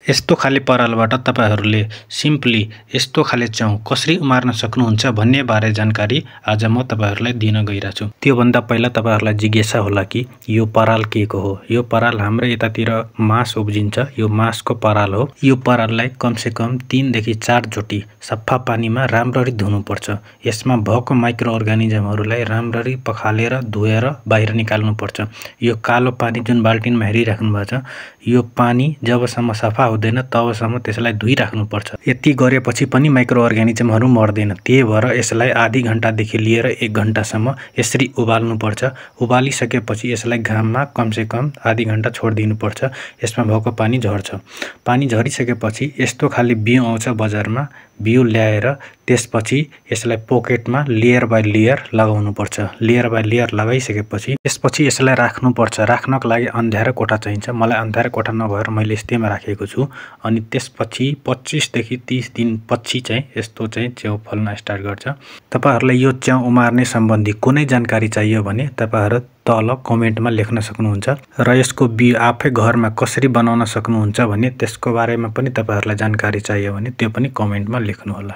यस्तो खाले परालबाट तपाईहरूले सिम्पली यस्तो खाले च्याउ कसरी उमार्न सक्नुहुन्छ भन्ने बारे जानकारी आज म तपाईहरूलाई दिन गइरहेको छु। त्योभन्दा पहिला तपाईहरूलाई जिज्ञासा होला कि यो पराल के को हो। यो पराल हाम्रो यतातिर मास उब्जिन्छ, यो मासको पराल हो। यो पराललाई कमसे कम 3 देखि 4 चोटी सफा पानीमा राम्ररी धुनुपर्छ। यसमा भएको माइक्रो अर्गानिजमहरूलाई राम्ररी पखालेर धोएर बाहिर निकाल्नुपर्छ। यो कालो पानी जुन बाल्टिनमा हेरिराख्नु भएको छ, यो पानी जबसम्म सफा हुँदैन तबसम्म त्यसलाई धोइराख्नुपर्छ। यति गरेपछि पनि माइक्रो अर्गानिजमहरू मर्दैन। त्यही भएर यसलाई आधी घण्टादेखि लिएर 1 घण्टासम्म यसरी उबाल्नुपर्छ। उबालिसकेपछि यसलाई घाममा कमसे कम आधी घण्टा छोडिदिनुपर्छ। यसमा भएको पानी झर्छ। पानी झरिसकेपछि यस्तो खाले बिउ आउँछ बजारमा। बिउ ल्याएर त्यसपछि यसलाई पोकेटमा लेयर बाई लेयर लगाउनुपर्छ। लेयर बाई लेयर लगाइसकेपछि त्यसपछि यसलाई राख्नुपर्छ। राख्नको लागि अन्धारो कोठा चाहिन्छ। मलाई अन्धारो कोठा नभएर मैले यस्तैमा राखेको छु। अनि त्यसपछि 25 देखि 30 दिनपछि चाहिँ यस्तो चाहिँ च्याउ फल्न स्टार्ट गर्छ। तपाईहरूलाई यो च्याउ उमार्ने सम्बन्धी कुनै जानकारी चाहियो भने तपाईहरू तल कमेन्टमा लेख्न सक्नुहुन्छ र यसको बिउ आफै घरमा कसरी बनाउन सक्नुहुन्छ भने त्यसको बारेमा पनि तपाईहरूलाई जानकारी चाहियो भने त्यो पनि कमेन्टमा लेख्नुहोला।